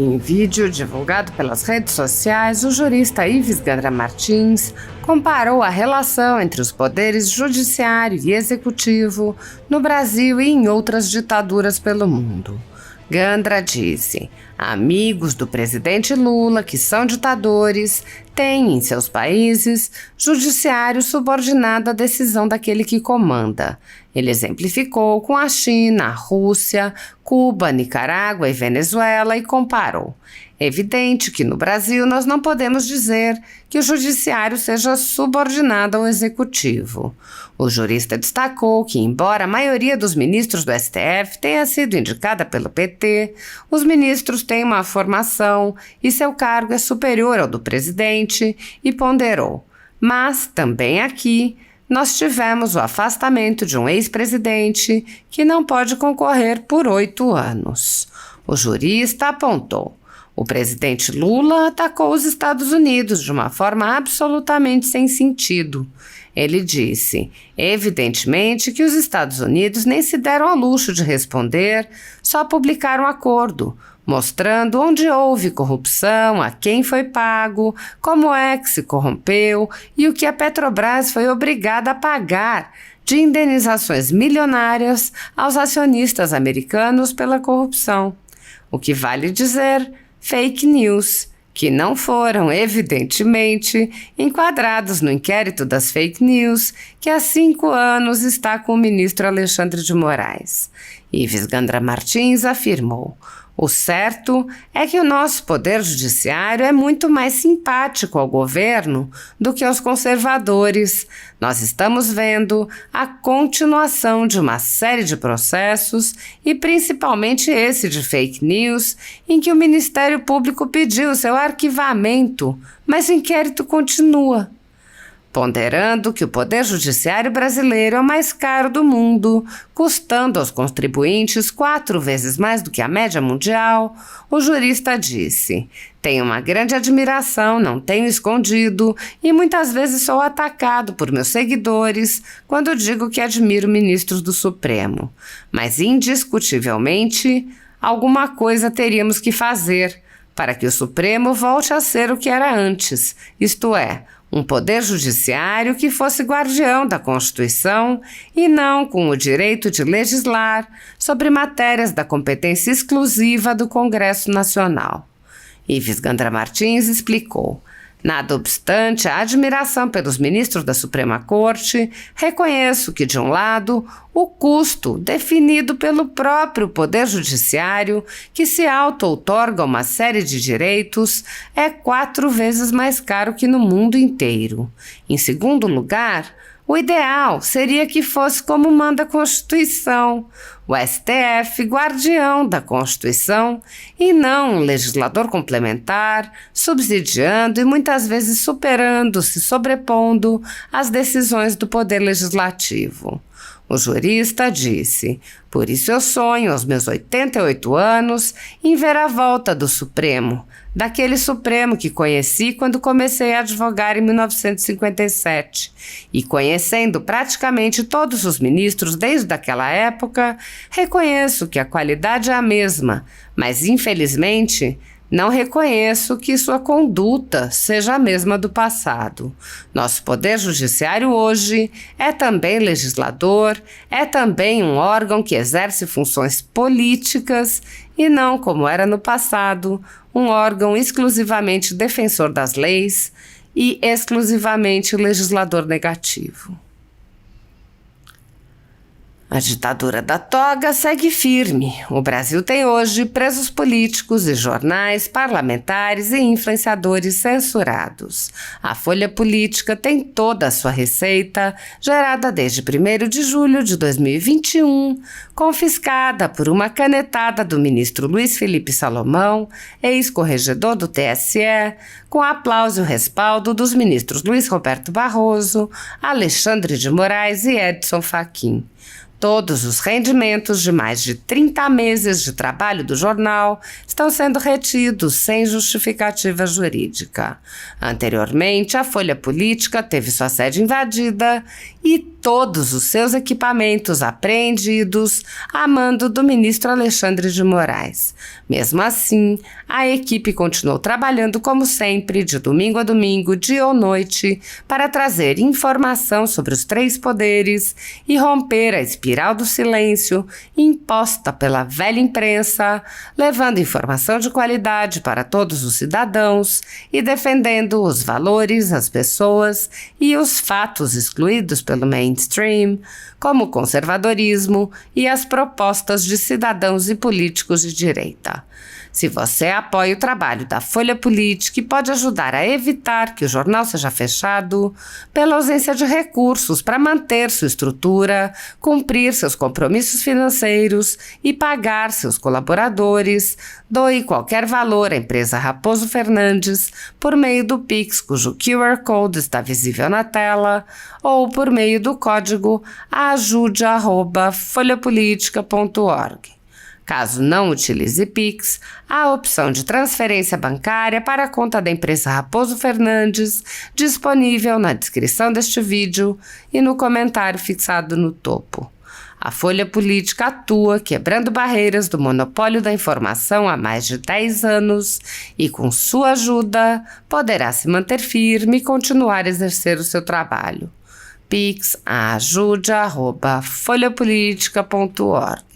Em vídeo divulgado pelas redes sociais, o jurista Ives Gandra Martins comparou a relação entre os poderes judiciário e executivo no Brasil e em outras ditaduras pelo mundo. Gandra disse: amigos do presidente Lula, que são ditadores, têm em seus países judiciário subordinado à decisão daquele que comanda. Ele exemplificou com a China, a Rússia, Cuba, Nicarágua e Venezuela e comparou. É evidente que no Brasil nós não podemos dizer que o judiciário seja subordinado ao executivo. O jurista destacou que, embora a maioria dos ministros do STF tenha sido indicada pelo PT, os ministros têm uma formação e seu cargo é superior ao do presidente, e ponderou: mas também aqui nós tivemos o afastamento de um ex-presidente que não pode concorrer por 8 anos. O jurista apontou: o presidente Lula atacou os Estados Unidos de uma forma absolutamente sem sentido. Ele disse, evidentemente, que os Estados Unidos nem se deram ao luxo de responder, só publicaram um acordo, mostrando onde houve corrupção, a quem foi pago, como é que se corrompeu e o que a Petrobras foi obrigada a pagar de indenizações milionárias aos acionistas americanos pela corrupção. O que vale dizer, fake news, que não foram, evidentemente, enquadrados no inquérito das fake news, que há 5 anos está com o ministro Alexandre de Moraes. Ives Gandra Martins afirmou: o certo é que o nosso poder judiciário é muito mais simpático ao governo do que aos conservadores. Nós estamos vendo a continuação de uma série de processos e principalmente esse de fake news, em que o Ministério Público pediu seu arquivamento, mas o inquérito continua. Ponderando que o poder judiciário brasileiro é o mais caro do mundo, custando aos contribuintes 4 vezes mais do que a média mundial, o jurista disse: tenho uma grande admiração, não tenho escondido, e muitas vezes sou atacado por meus seguidores quando digo que admiro ministros do Supremo. Mas indiscutivelmente, alguma coisa teríamos que fazer para que o Supremo volte a ser o que era antes, isto é, um poder judiciário que fosse guardião da Constituição e não com o direito de legislar sobre matérias da competência exclusiva do Congresso Nacional. Ives Gandra Martins explicou: nada obstante a admiração pelos ministros da Suprema Corte, reconheço que, de um lado, o custo definido pelo próprio Poder Judiciário, que se auto-outorga uma série de direitos, é 4 vezes mais caro que no mundo inteiro. Em segundo lugar, o ideal seria que fosse como manda a Constituição, o STF guardião da Constituição e não um legislador complementar, subsidiando e muitas vezes superando-se, sobrepondo às decisões do Poder Legislativo. O jurista disse: por isso eu sonho, aos meus 88 anos, em ver a volta do Supremo, daquele Supremo que conheci quando comecei a advogar em 1957. E conhecendo praticamente todos os ministros desde aquela época, reconheço que a qualidade é a mesma, mas infelizmente não reconheço que sua conduta seja a mesma do passado. Nosso poder judiciário hoje é também legislador, é também um órgão que exerce funções políticas e não, como era no passado, um órgão exclusivamente defensor das leis e exclusivamente legislador negativo. A ditadura da toga segue firme. O Brasil tem hoje presos políticos e jornais, parlamentares e influenciadores censurados. A Folha Política tem toda a sua receita, gerada desde 1º de julho de 2021, confiscada por uma canetada do ministro Luiz Felipe Salomão, ex-corregedor do TSE, com aplauso e respaldo dos ministros Luiz Roberto Barroso, Alexandre de Moraes e Edson Fachin. Todos os rendimentos de mais de 30 meses de trabalho do jornal estão sendo retidos sem justificativa jurídica. Anteriormente, a Folha Política teve sua sede invadida e todos os seus equipamentos apreendidos a mando do ministro Alexandre de Moraes. Mesmo assim, a equipe continuou trabalhando como sempre, de domingo a domingo, dia ou noite, para trazer informação sobre os três poderes e romper a espiral do silêncio imposta pela velha imprensa, levando informação de qualidade para todos os cidadãos e defendendo os valores, as pessoas e os fatos excluídos pelo mainstream, como o conservadorismo e as propostas de cidadãos e políticos de direita. Se você apoia o trabalho da Folha Política e pode ajudar a evitar que o jornal seja fechado, pela ausência de recursos para manter sua estrutura, cumprir seus compromissos financeiros e pagar seus colaboradores, doe qualquer valor à empresa Raposo Fernandes por meio do Pix, cujo QR Code está visível na tela, ou por meio do código ajude@folhapolitica.org. Caso não utilize Pix, há a opção de transferência bancária para a conta da empresa Raposo Fernandes, disponível na descrição deste vídeo e no comentário fixado no topo. A Folha Política atua quebrando barreiras do monopólio da informação há mais de 10 anos e, com sua ajuda, poderá se manter firme e continuar a exercer o seu trabalho. Pix ajude@folhapolitica.org.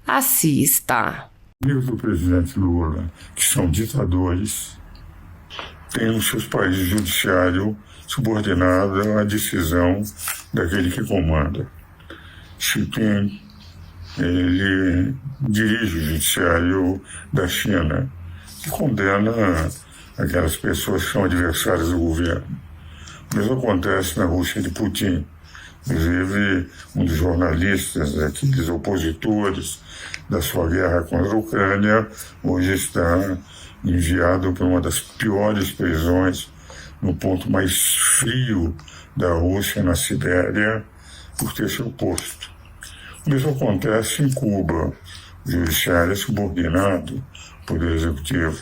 Assista. Amigos do presidente Lula, que são ditadores, têm os seus países judiciário subordinado à decisão daquele que comanda. Xi Jinping, ele dirige o judiciário da China, que condena aquelas pessoas que são adversárias do governo. O mesmo acontece na Rússia de Putin. Inclusive, um dos jornalistas, aqueles opositores da sua guerra contra a Ucrânia, hoje está enviado para uma das piores prisões no ponto mais frio da Rússia, na Sibéria, por ter se oposto. O mesmo acontece em Cuba. O judiciário é subordinado ao Poder Executivo.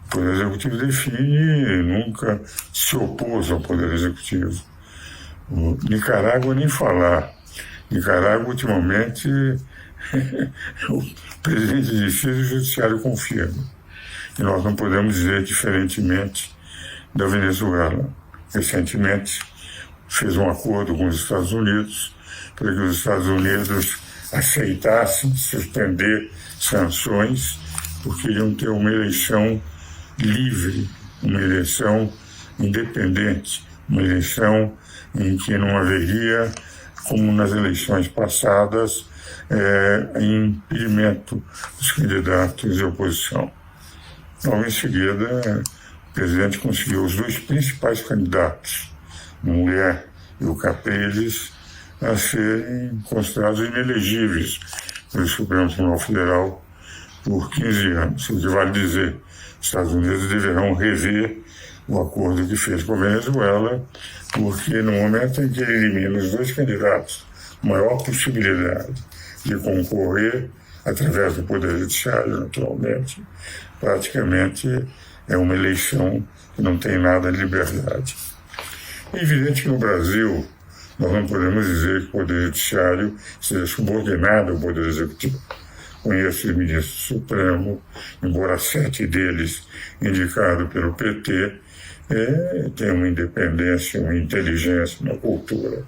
O Poder Executivo define e nunca se opôs ao Poder Executivo. Nicarágua nem falar. Nicarágua, ultimamente, o presidente decide, o judiciário confirma. E nós não podemos dizer diferentemente da Venezuela. Recentemente, fez um acordo com os Estados Unidos para que os Estados Unidos aceitassem suspender sanções, porque iriam ter uma eleição livre, uma eleição independente, uma eleição em que não haveria, como nas eleições passadas, impedimento dos candidatos de oposição. Logo em seguida, o presidente conseguiu os dois principais candidatos, a mulher e o Capriles, a serem considerados inelegíveis pelo Supremo Tribunal Federal por 15 anos. O que vale dizer, os Estados Unidos deverão rever o acordo que fez com a Venezuela, porque no momento em que ele elimina os dois candidatos, a maior possibilidade de concorrer, através do Poder Judiciário, naturalmente, praticamente é uma eleição que não tem nada de liberdade. É evidente que no Brasil nós não podemos dizer que o Poder Judiciário seja subordinado ao Poder Executivo. Conheço os ministros do Supremo, embora 7 deles indicados pelo PT, tem uma independência, uma inteligência, uma cultura,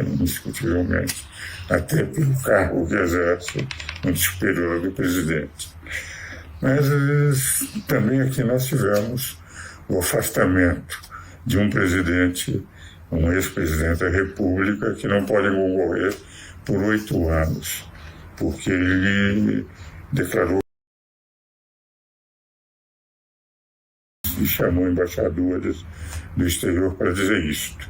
indiscutivelmente, até pelo cargo que exerce, muito superior ao do presidente. Mas também aqui nós tivemos o afastamento de um presidente, um ex-presidente da República, que não pode concorrer por 8 anos, porque ele declarou e chamou embaixadores do exterior para dizer isto.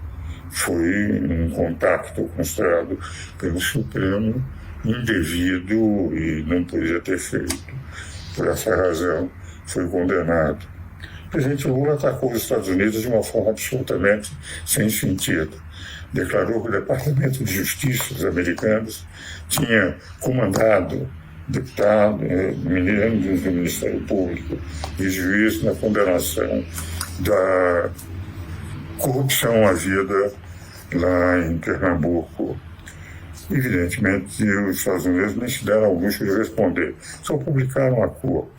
Foi um contacto considerado pelo Supremo indevido e não podia ter feito. Por essa razão, foi condenado. O presidente Lula atacou os Estados Unidos de uma forma absolutamente sem sentido. Declarou que o Departamento de Justiça dos americanos tinha comandado membros do Ministério Público e juízes na condenação da corrupção havida lá em Pernambuco. Evidentemente, os Estados Unidos nem se deram ao luxo de responder, só publicaram um acordo,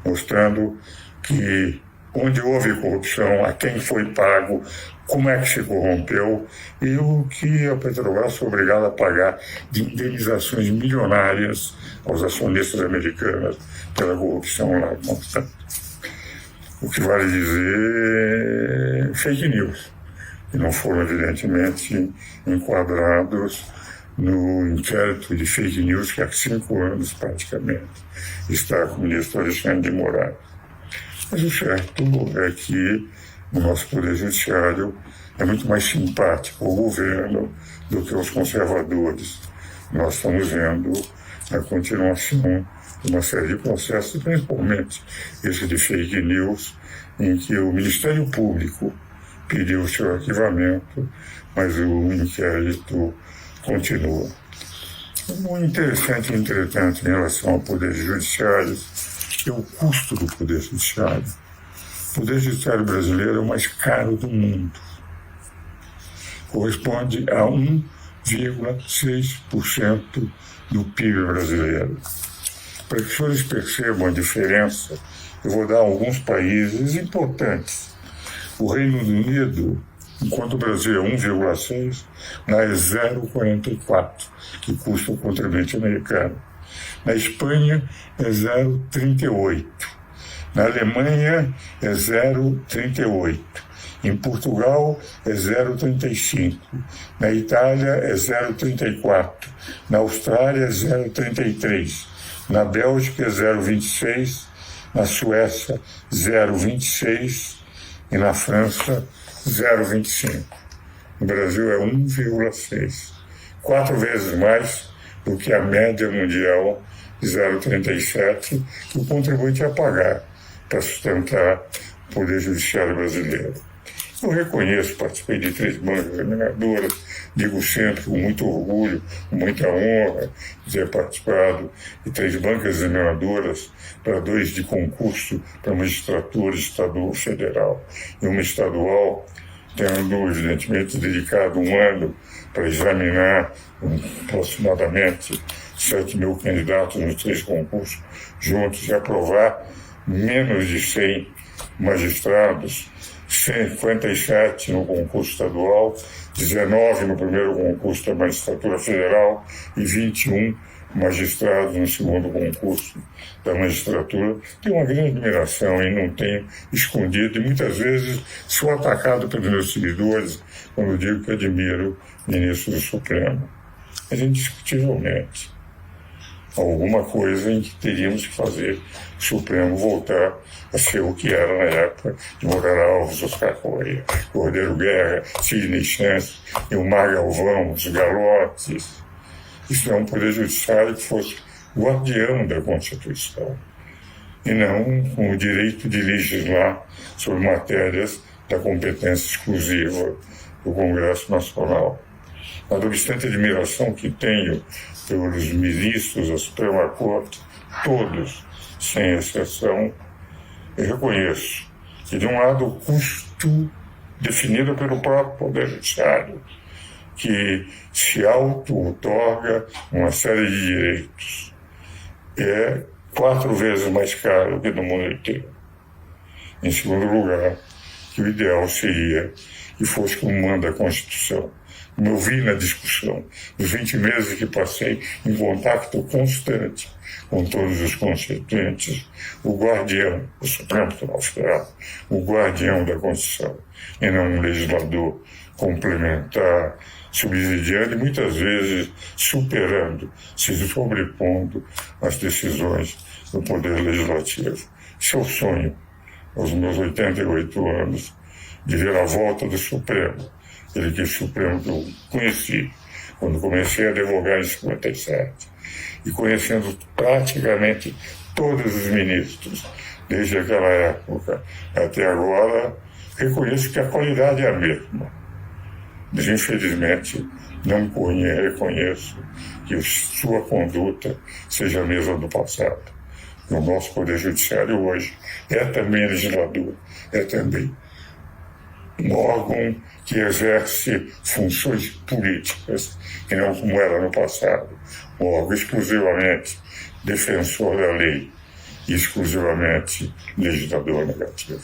mostrando que onde houve corrupção, a quem foi pago, como é que se corrompeu e o que a Petrobras foi obrigada a pagar de indenizações milionárias aos acionistas americanos pela corrupção lá. O que vale dizer fake news, que não foram evidentemente enquadrados no inquérito de fake news que há 5 anos praticamente está com o ministro Alexandre de Moraes. Mas o certo é que o nosso Poder Judiciário é muito mais simpático ao governo do que aos conservadores. Nós estamos vendo a continuação de uma série de processos, principalmente esse de fake news, em que o Ministério Público pediu o seu arquivamento, mas o inquérito continua. O interessante, entretanto, em relação ao Poder Judiciário, é o custo do Poder Judiciário. O Poder Judiciário brasileiro é o mais caro do mundo. Corresponde a 1,6% do PIB brasileiro. Para que os senhores percebam a diferença, eu vou dar alguns países importantes. O Reino Unido, enquanto o Brasil é 1,6%, lá é 0,44%, que custa o contribuinte americano. Na Espanha é 0,38%. Na Alemanha é 0,38%. Em Portugal é 0,35%. Na Itália é 0,34%. Na Austrália é 0,33%. Na Bélgica é 0,26%. Na Suécia 0,26%. E na França 0,25%. No Brasil é 1,6%. 4 vezes mais do que a média mundial de 0,37%, que o contribuinte ia pagar para sustentar o Poder Judiciário brasileiro. Eu reconheço, participei de 3 bancas examinadoras, digo sempre com muito orgulho, com muita honra, de ter participado de 3 bancas examinadoras para 2 de concurso para magistratura estadual federal e uma estadual, tendo, evidentemente, dedicado 1 ano para examinar aproximadamente 7 mil candidatos nos 3 concursos juntos e aprovar menos de 100 magistrados, 57 no concurso estadual, 19 no primeiro concurso da magistratura federal e 21 magistrados no segundo concurso da magistratura. Tenho uma grande admiração e não tenho escondido, e muitas vezes sou atacado pelos meus seguidores quando digo que admiro o ministro do Supremo. Mas indiscutivelmente, alguma coisa em que teríamos que fazer o Supremo voltar a ser o que era na época de Moreira Alves, Oscar Correia, Cordeiro Guerra, Sidney Chance, Ilmar Galvão, os Galotes. Isso é um Poder Judiciário que fosse guardião da Constituição e não com o direito de legislar sobre matérias da competência exclusiva do Congresso Nacional. Mas, não obstante a admiração que tenho pelos ministros da Suprema Corte, todos, sem exceção, eu reconheço que, de um lado, o custo definido pelo próprio Poder Judiciário, que se auto-outorga uma série de direitos, é 4 vezes mais caro que no mundo inteiro. Em segundo lugar, que o ideal seria que fosse como manda a Constituição. Como eu vi na discussão, nos 20 meses que passei em contato constante com todos os constituintes, o guardião, o Supremo Tribunal Federal, o guardião da Constituição, e não um legislador complementar, subsidiando e muitas vezes superando, se sobrepondo às decisões do Poder Legislativo. Esse é o sonho, aos meus 88 anos, de ver a volta do Supremo, aquele Supremo que eu conheci quando comecei a advogar em 57, e conhecendo praticamente todos os ministros, desde aquela época até agora, reconheço que a qualidade é a mesma. Mas, infelizmente, não reconheço que sua conduta seja a mesma do passado. E o nosso Poder Judiciário hoje é também legislador, é também um órgão que exerce funções políticas, e não como era no passado, um órgão exclusivamente defensor da lei e exclusivamente legislador negativo.